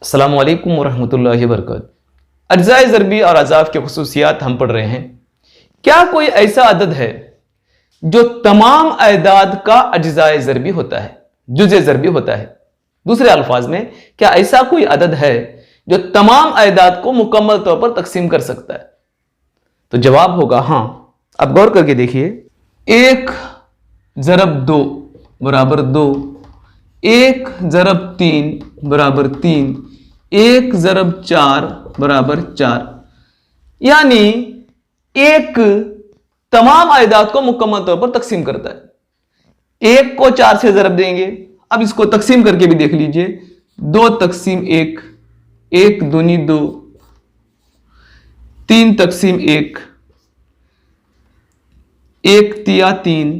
अस्सलामु अलैकुम वरहमतुल्लाहि वबरकातुहू। अज्जाए ज़रबी और अज़ाफ़ की खुसूसियात हम पढ़ रहे हैं। क्या कोई ऐसा अदद है जो तमाम अदाद का अज्जाए ज़रबी होता है, जुज़े ज़रबी होता है? दूसरे अल्फाज में, क्या ऐसा कोई अदद है जो तमाम अदाद को मुकम्मल तौर पर तकसीम कर सकता है? तो जवाब होगा हाँ। अब गौर करके देखिए, 1 ज़रब 2 बराबर 2, 1 ज़रब 3 बराबर 3, 1 ज़रब 4 बराबर 4। यानी एक तमाम अदाद को मुकम्मल तौर पर तकसीम करता है। 1 को 4 से ज़रब देंगे। अब इसको तकसीम करके भी देख लीजिए, 2 तकसीम 1, 1 दूनी 2, 3 तकसीम 1, 1 तिया 3,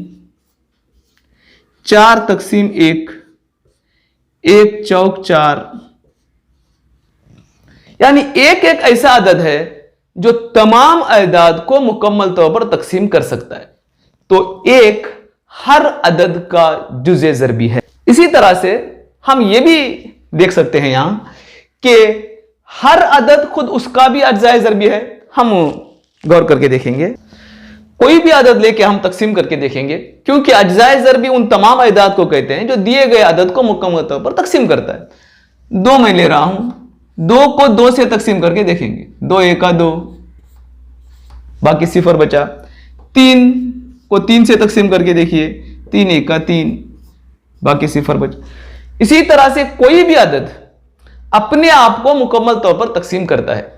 4 तकसीम 1, 1 चौक 4। यानी एक एक ऐसा अदद है जो तमाम अदाद को मुकम्मल तौर पर तकसीम कर सकता है। तो एक हर अदद का जुज़े ज़रबी है। इसी तरह से हम ये भी देख सकते हैं यहां कि हर अदद खुद उसका भी अज्जाए ज़रबी है। हम गौर करके देखेंगे, कोई भी अदद लेके हम तकसीम करके देखेंगे, क्योंकि अज्जाए ज़रबी उन तमाम अदाद को कहते हैं जो दिए गए अदद को मुकम्मल तौर पर तकसीम करता है। 2 मैं ले रहा हूं, 2 को 2 से तकसीम करके देखेंगे, 2 एका 2, बाकी सिफर बचा। 3 को 3 से तकसीम करके देखिए, 3 एका 3, बाकी सिफर बचा। इसी तरह से कोई भी अदद अपने आप को मुकम्मल तौर पर तकसीम करता है।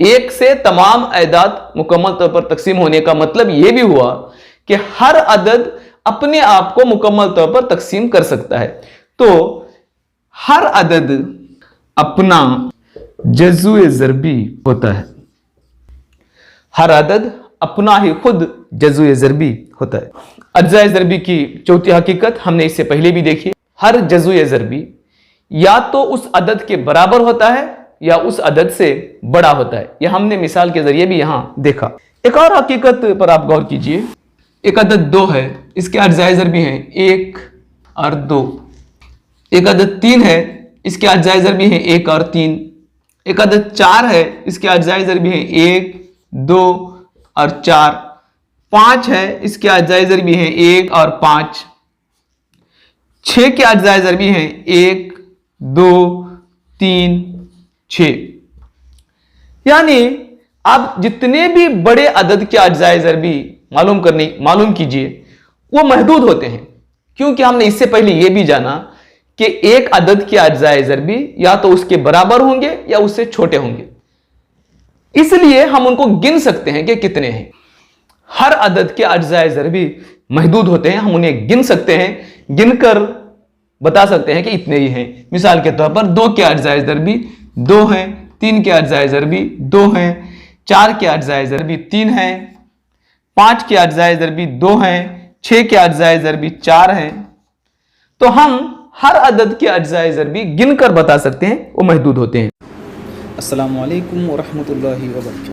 1 से तमाम अदाद मुकम्मल तौर पर तकसीम होने का मतलब यह भी हुआ कि हर अदद अपने आप को मुकम्मल तौर पर तकसीम कर सकता है। तो हर अदद अपना जज़्वे ज़रबी होता है। हर अदद अपना ही खुद जज़्वे ज़रबी होता है। अज्जाए ज़रबी की चौथी हकीकत हमने इससे पहले भी देखी। हर जज़्वे ज़रबी या तो उस अदद के बराबर होता है या उस अदद से बड़ा होता है। यह हमने मिसाल के जरिए भी यहां देखा। एक और हकीकत पर आप गौर कीजिए, एक अदद 2 है, इसके अज्जाए ज़रबी हैं 1 और 2। एक अदद 3 है, इसके अज्जाए ज़रबी हैं 1 और 3। एक अदद 4 है, इसके अज्जाए ज़रबी हैं 1, 2 और 4। 5 है, इसके अज्जाए ज़रबी हैं 1 और 5। 6 के अज्जाए ज़रबी हैं 1, 2, 3, 6। यानी आप जितने भी बड़े अदद के अज्जाए ज़रबी मालूम कीजिए, वो महदूद होते हैं। क्योंकि हमने इससे पहले यह भी जाना कि एक अदद के अज्जाए ज़रबी या तो उसके बराबर होंगे या उससे छोटे होंगे, इसलिए हम उनको गिन सकते हैं कि कितने हैं। हर अदद के अज्जाए ज़रबी महदूद होते हैं, हम उन्हें गिन सकते हैं, गिनकर बता सकते हैं कि इतने ही हैं। मिसाल के तौर पर 2 के अज्जाए ज़रबी 2 हैं, 3 के अज्जाए ज़रबी 2 हैं, 4 के अज्जाए ज़रबी 3 हैं, 5 के अज्जाए ज़रबी 2 हैं, 6 के अज्जाए ज़रबी 4 हैं। तो हम हर अदद के अज्जाए ज़रबी गिनकर बता सकते हैं, वो महदूद होते हैं। अस्सलामु अलैकुम वरहमतुल्लाहि वबरकातुहू।